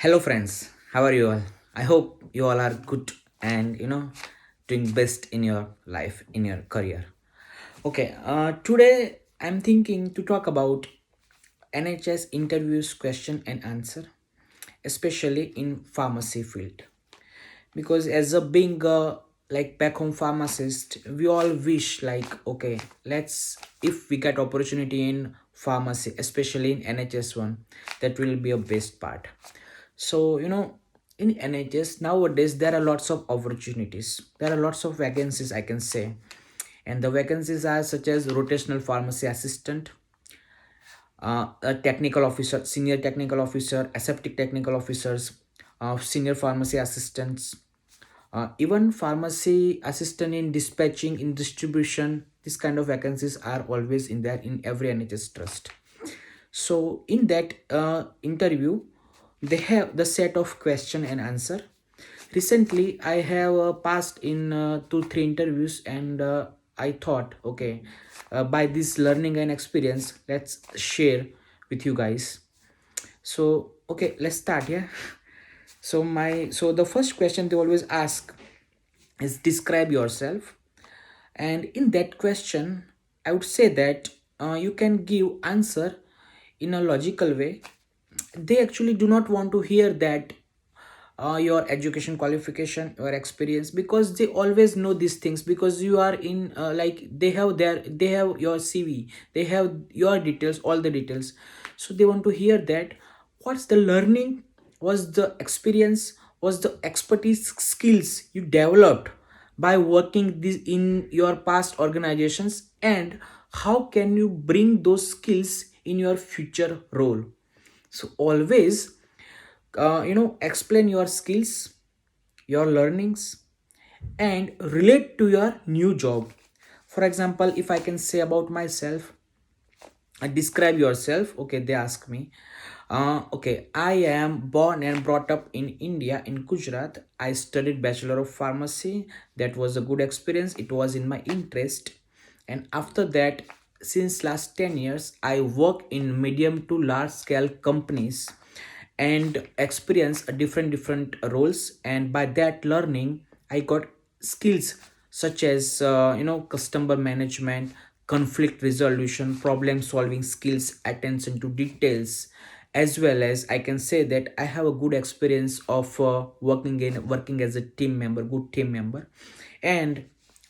Hello, friends. How are you all? I hope you all are good and doing best in your life, in your career. Okay, today I'm thinking to talk about NHS interviews question and answer, especially in pharmacy field. Because as a being like back home pharmacist, we all wish like okay, let's if we get opportunity in pharmacy, especially in NHS one, that will be a best part. So, in NHS nowadays, there are lots of opportunities. There are lots of vacancies, I can say. And the vacancies are such as rotational pharmacy assistant, a technical officer, senior technical officer, aseptic technical officers, senior pharmacy assistants, even pharmacy assistant in dispatching, in distribution. These kind of vacancies are always in there in every NHS trust. So in that interview, they have the set of question and answer. Recently I have passed in 2 3 interviews, and I thought okay, by this learning and experience, let's share with you guys. So okay, let's start. Yeah. So the first question they always ask is describe yourself. And in that question, I would say that you can give answer in a logical way. They actually do not want to hear that your education qualification, your experience, because they always know these things, because you are in like they have your CV, they have your details, all the details. So they want to hear that what's the learning, was the experience, was the expertise skills you developed by working this in your past organizations, and how can you bring those skills in your future role. So always explain your skills, your learnings, and relate to your new job. For example, if I can say about myself, describe yourself. Okay, they ask me, okay, I am born and brought up in India, in Gujarat. I studied Bachelor of Pharmacy. That was a good experience. It was in my interest. And after that, since last 10 years, I work in medium to large scale companies and experience a different roles. And by that learning, I got skills such as customer management, conflict resolution, problem solving skills, attention to details, as well as I can say that I have a good experience of working as a team member, good team member. And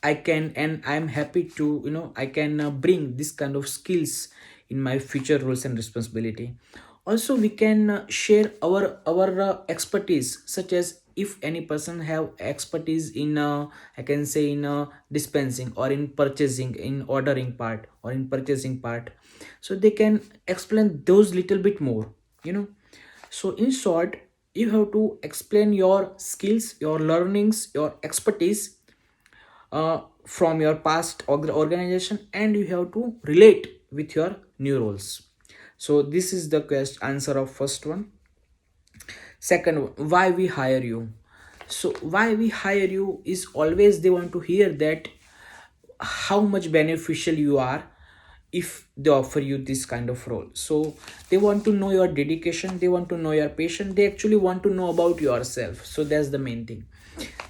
I'm happy to I can bring this kind of skills in my future roles and responsibility. Also we can share our expertise, such as if any person have expertise in I can say in dispensing, or in purchasing, in ordering part, or in purchasing part, so they can explain those little bit more, you know. So in short, you have to explain your skills, your learnings, your expertise from your past organization, and you have to relate with your new roles. So this is the answer of first one. Second one, why we hire you. So why we hire you is always they want to hear that how much beneficial you are if they offer you this kind of role. So they want to know your dedication, they want to know your passion, they actually want to know about yourself. So that's the main thing.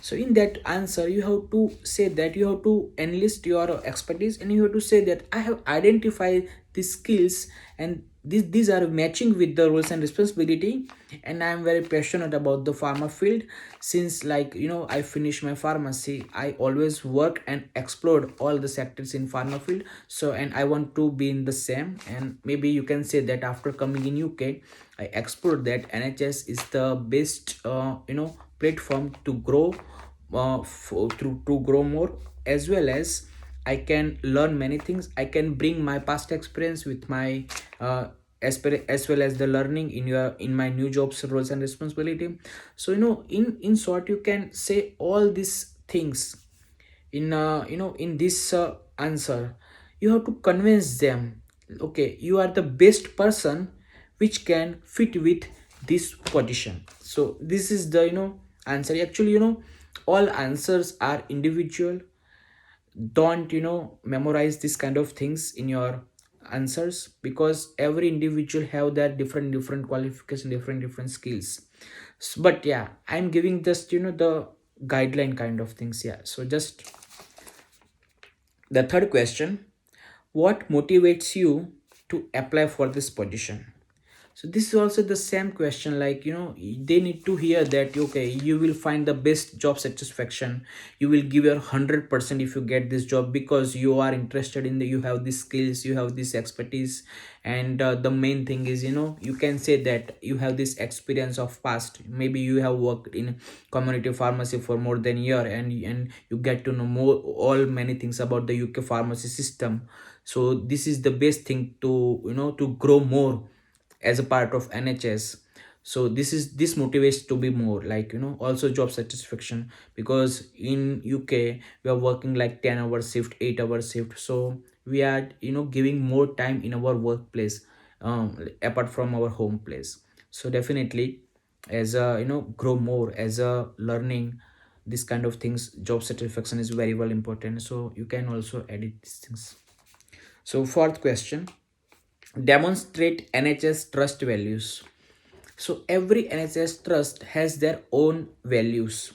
So in that answer, you have to say that you have to enlist your expertise, and you have to say that I have identified the skills, and these are matching with the roles and responsibility, and I am very passionate about the pharma field. Since I finished my pharmacy, I always work and explored all the sectors in pharma field. So and I want to be in the same, and maybe you can say that after coming in UK, I explored that NHS is the best platform to grow, to grow more, as well as I can learn many things. I can bring my past experience with my as well as the learning in my new jobs, roles and responsibility. So in short, you can say all these things in in this answer. You have to convince them, okay, you are the best person which can fit with this position. So this is the answer. Actually, all answers are individual. Don't memorize this kind of things in your answers, because every individual have their different qualification, different skills. But yeah, I'm giving just the guideline kind of things. Yeah, so just the third question: what motivates you to apply for this position? So this is also the same question, like they need to hear that okay, you will find the best job satisfaction, you will give your 100% if you get this job, because you are interested in the, you have these skills, you have this expertise. And the main thing is, you can say that you have this experience of past, maybe you have worked in community pharmacy for more than a year, and you get to know more, all many things about the UK pharmacy system. So this is the best thing to to grow more as a part of NHS. So this motivates to be more, like also job satisfaction, because in UK we are working like 10-hour shift, 8-hour shift. So we are giving more time in our workplace, apart from our home place. So definitely, as a grow more as a learning, this kind of things, job satisfaction is very well important. So you can also edit these things. So fourth question: demonstrate NHS trust values. So every NHS trust has their own values.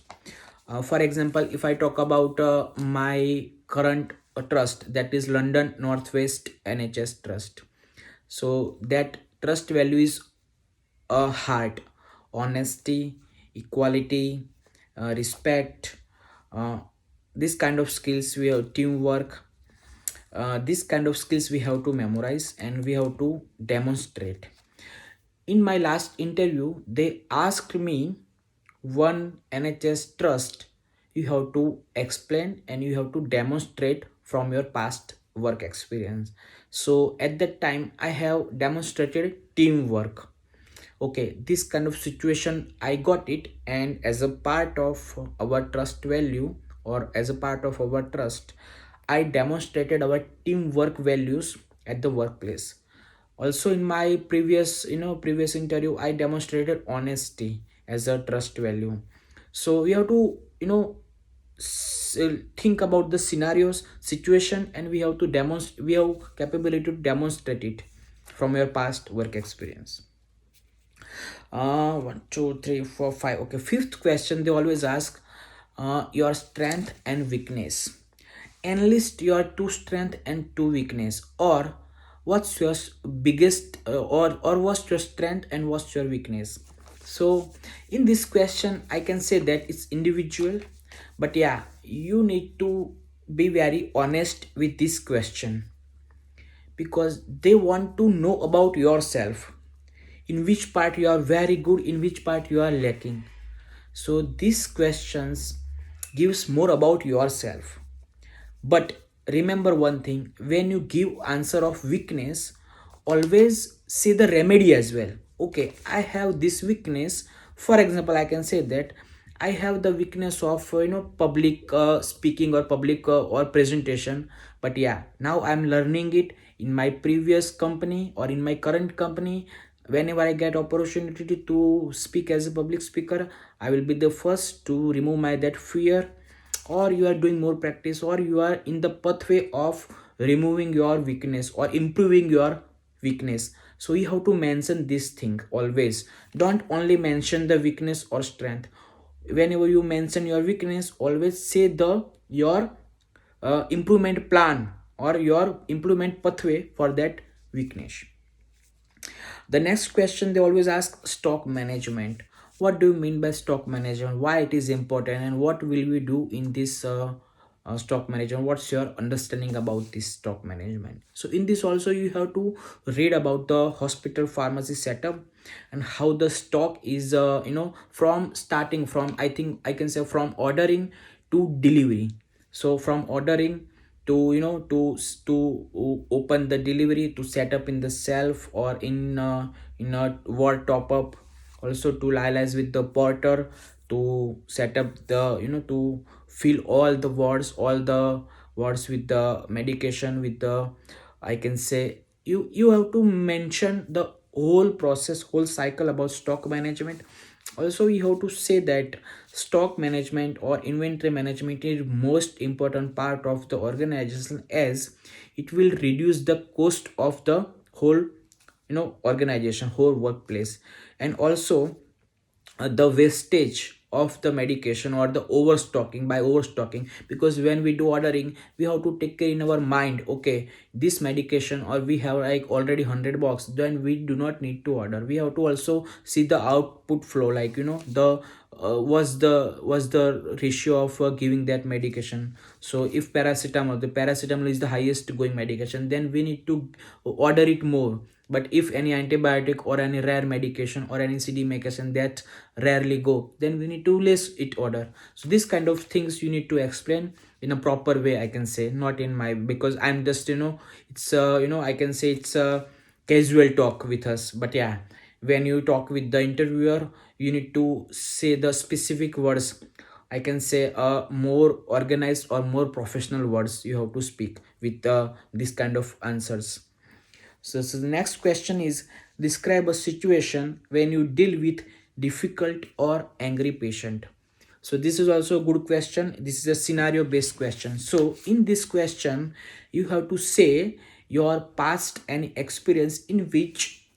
For example, if I talk about my current trust, that is London Northwest NHS Trust. So that trust value is heart, honesty, equality, respect. Uh, this kind of skills, we have teamwork. This kind of skills we have to memorize and we have to demonstrate. In my last interview, they asked me one NHS trust you have to explain and you have to demonstrate from your past work experience. So at that time, I have demonstrated teamwork. Okay, this kind of situation I got it, and as a part of our trust value, or as a part of our trust, I demonstrated our teamwork values at the workplace. Also in my previous interview, I demonstrated honesty as a trust value. So we have to think about the scenarios, situation, and we have to demonstrate, we have capability to demonstrate it from your past work experience. One, two, three, four, five. Okay, fifth question they always ask: your strength and weakness. Enlist your two strength and two weakness, or what's your biggest or what's your strength and what's your weakness. So in this question, I can say that it's individual, but yeah, you need to be very honest with this question, because they want to know about yourself, in which part you are very good, in which part you are lacking. So these questions gives more about yourself. But remember one thing: when you give answer of weakness, always say the remedy as well. Okay, I have this weakness. For example, I can say that I have the weakness of public speaking, or public or presentation. But yeah, now I'm learning it in my previous company or in my current company. Whenever I get opportunity to speak as a public speaker, I will be the first to remove my that fear. Or you are doing more practice, or you are in the pathway of removing your weakness or improving your weakness. So you have to mention this thing always. Don't only mention the weakness or strength. Whenever you mention your weakness, always say the your improvement plan or your improvement pathway for that weakness. The next question they always ask: stock management. What do you mean by stock management? Why it is important, and what will we do in this stock management? What's your understanding about this stock management? So in this also you have to read about the hospital pharmacy setup and how the stock is from starting from, I think I can say, from ordering to delivery. So from ordering to open the delivery, to set up in the shelf or in a ward top up, also to liaise with the porter, to set up the to fill all the wards with the medication, with the, I can say, you have to mention the whole process, whole cycle about stock management. Also, we have to say that stock management or inventory management is most important part of the organization, as it will reduce the cost of the whole organization, whole workplace. And also, the wastage of the medication or the overstocking, by overstocking, because when we do ordering, we have to take care in our mind, okay, this medication, or we have like already 100 box, then we do not need to order. We have to also see the output flow, like the was the ratio of giving that medication. So if the paracetamol is the highest going medication, then we need to order it more. But if any antibiotic or any rare medication or any cd medication that rarely go, then we need to less it order. So this kind of things you need to explain in a proper way, I can say, not in my, because I'm just it's I can say it's a casual talk with us. But yeah, when you talk with the interviewer, you need to say the specific words, I can say more organized or more professional words you have to speak with this kind of answers. So the next question is, describe a situation when you deal with difficult or angry patient. So this is also a good question. This is a scenario based question. So in this question, you have to say your past and experience in which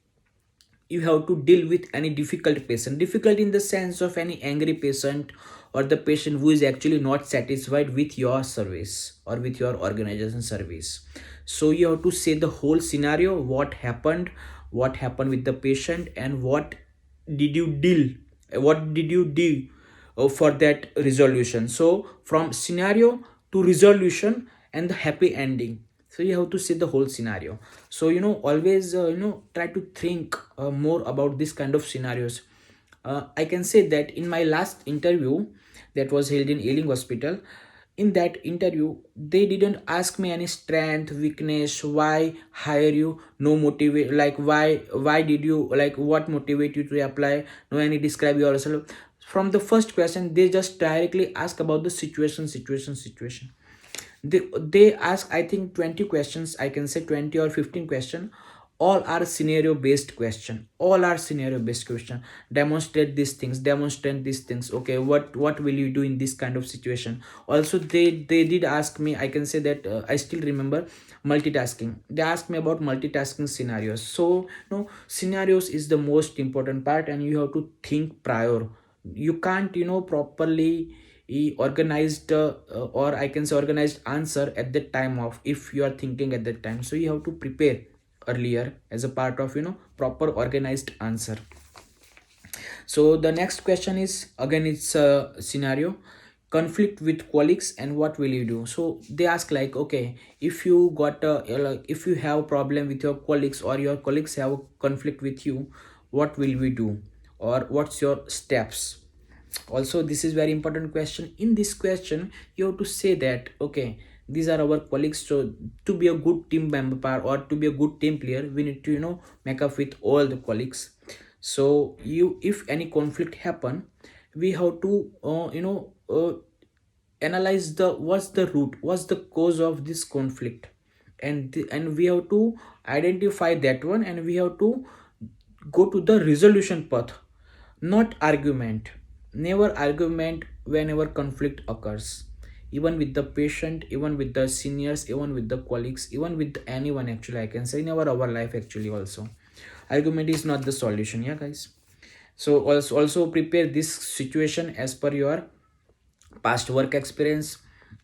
you have to deal with any difficult patient, difficult in the sense of any angry patient, or the patient who is actually not satisfied with your service or with your organization service. So you have to say the whole scenario, what happened with the patient, and did you deal what did you do for that resolution. So from scenario to resolution and the happy ending, so you have to see the whole scenario. So always try to think more about this kind of scenarios. I can say that in my last interview that was held in Ealing Hospital, in that interview they didn't ask me any strength, weakness, why hire you, no motivate, like why did you, like what motivate you to apply, no any describe yourself. From the first question, they just directly ask about the situation. They ask, I think, 20 questions, I can say 20 or 15 question. All are scenario based question. Demonstrate these things. Okay, what will you do in this kind of situation. Also, they did ask me, I can say that I still remember multitasking. They asked me about multitasking scenarios. So scenarios is the most important part, and you have to think prior. You can't properly organized or I can say organized answer at the time of, if you are thinking at that time. So you have to prepare earlier as a part of proper organized answer. So the next question is, again, it's a scenario, conflict with colleagues and what will you do. So they ask like, okay, if you got like if you have problem with your colleagues, or your colleagues have conflict with you, what will we do, or what's your steps. Also, this is very important question. In this question, you have to say that, okay, these are our colleagues. So to be a good team member or to be a good team player, we need to make up with all the colleagues. So if any conflict happen, we have to analyze the what's the root, what's the cause of this conflict, and we have to identify that one, and we have to go to the resolution path, not argument. Never argument whenever conflict occurs, even with the patient, even with the seniors, even with the colleagues, even with anyone, actually, I can say, in our life actually also. Argument is not the solution, yeah, guys. So also prepare this situation as per your past work experience.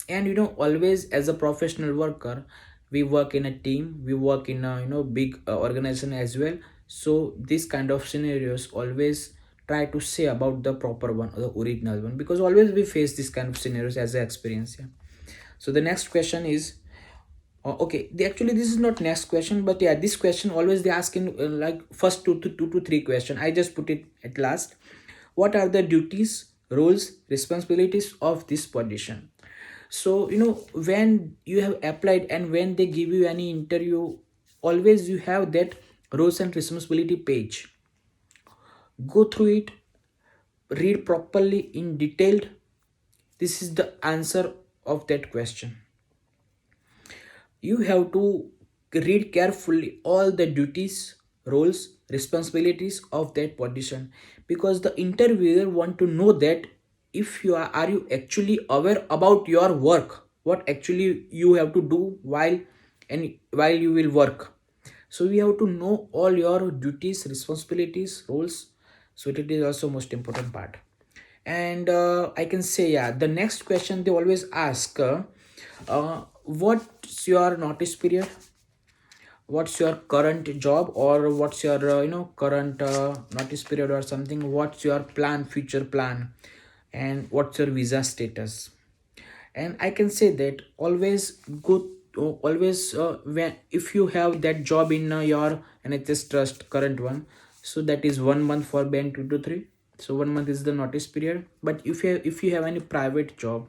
And always, as a professional worker, we work in a team, we work in a big organization as well. So this kind of scenarios, always try to say about the proper one, or the original one, because always we face this kind of scenarios as an experience, yeah. So the next question is, okay, actually this is not next question, but yeah, this question always they ask in like first two to three question, I just put it at last. What are the duties, roles, responsibilities of this position. So when you have applied and when they give you any interview, always you have that roles and responsibility page. Go through it, read properly in detailed. This is the answer of that question. You have to read carefully all the duties, roles, responsibilities of that position. because the interviewer want to know that if are you actually aware about your work, what actually you have to do while you will work. So we have to know all your duties, responsibilities, roles. So it is also most important part. And I can say, yeah, the next question they always ask, what's your notice period, what's your current job, or what's your current notice period or something, what's your plan, future plan, and what's your visa status. And I can say that always good, always when if you have that job in your NHS trust current one, so that is 1 month for band 2 to 3. So 1 month is the notice period. But if you have any private job,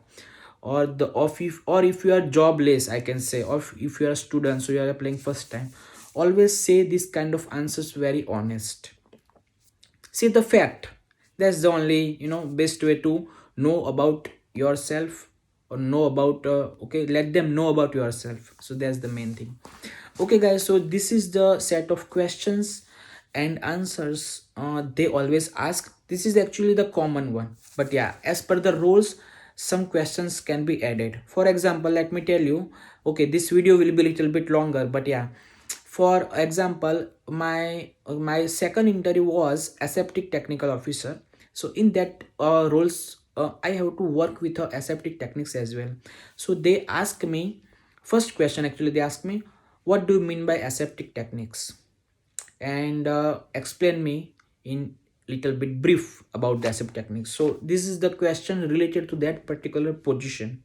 or the of if you are jobless, I can say, or if you are a student, so you are applying first time, always say this kind of answers very honest. See the fact. That's the only best way to know about yourself, or know about okay, let them know about yourself. So that's the main thing. Okay guys, so this is the set of questions and answers they always ask. This is actually the common one, but yeah, as per the rules, some questions can be added. For example, let me tell you, okay, this video will be a little bit longer, but yeah, for example, my second interview was aseptic technical officer. So in that roles, I have to work with aseptic techniques as well. So they ask me, first question actually they ask me, what do you mean by aseptic techniques, and explain me in little bit brief about the aseptic techniques. So this is the question related to that particular position.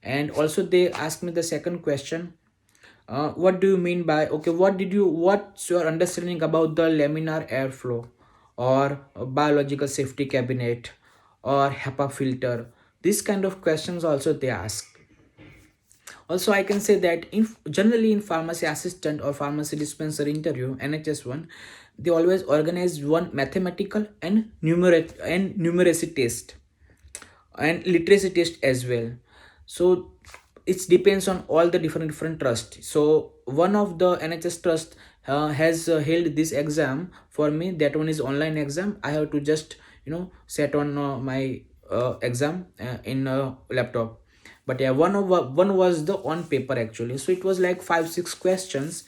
And also they ask me the second question, what do you mean by, okay, what's your understanding about the laminar airflow, or a biological safety cabinet, or HEPA filter. These kind of questions also they ask. Also I can say that in generally in pharmacy assistant or pharmacy dispenser interview NHS one, they always organize one mathematical and numeracy test, and literacy test as well. So it depends on all the different trust. So one of the NHS trust has held this exam for me. That one is online exam. I have to just set on my exam in laptop. But yeah, one was the on paper actually. So it was like 5-6 questions,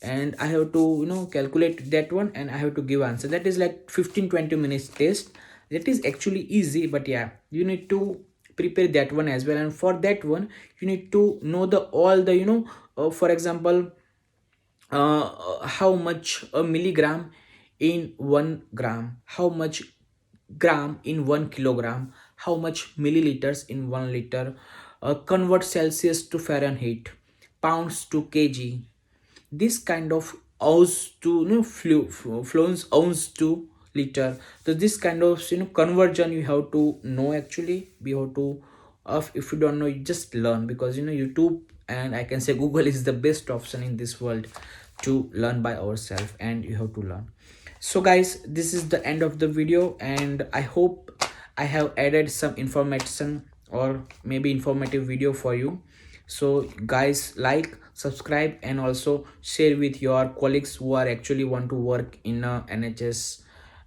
and I have to calculate that one, and I have to give answer. That is like 15-20 minutes test. That is actually easy, but yeah, you need to prepare that one as well. And for that one, you need to know the all the for example, how much a milligram in 1 gram, how much gram in 1 kilogram, how much milliliters in 1 liter, convert Celsius to Fahrenheit, pounds to kg, this kind of ounce to flows ounce to liter. So this kind of conversion you have to know actually. We have to if you don't know, you just learn, because YouTube and I can say Google is the best option in this world to learn by ourselves, and you have to learn. So guys, this is the end of the video, and I hope I have added some information or maybe informative video for you. So guys, like, subscribe, and also share with your colleagues who are actually want to work in NHS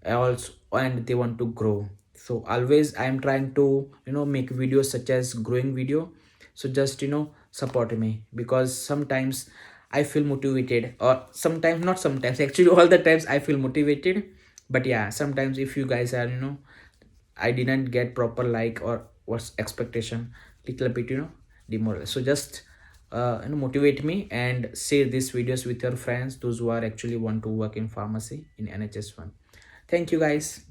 also, and they want to grow. So always I am trying to make videos such as growing video. So just support me, because sometimes I feel motivated, or sometimes not, sometimes actually all the times I feel motivated. But yeah, sometimes if you guys are I didn't get proper like or what's expectation, little bit demoral. So just motivate me and share these videos with your friends, those who are actually want to work in pharmacy in NHS one. Thank you guys.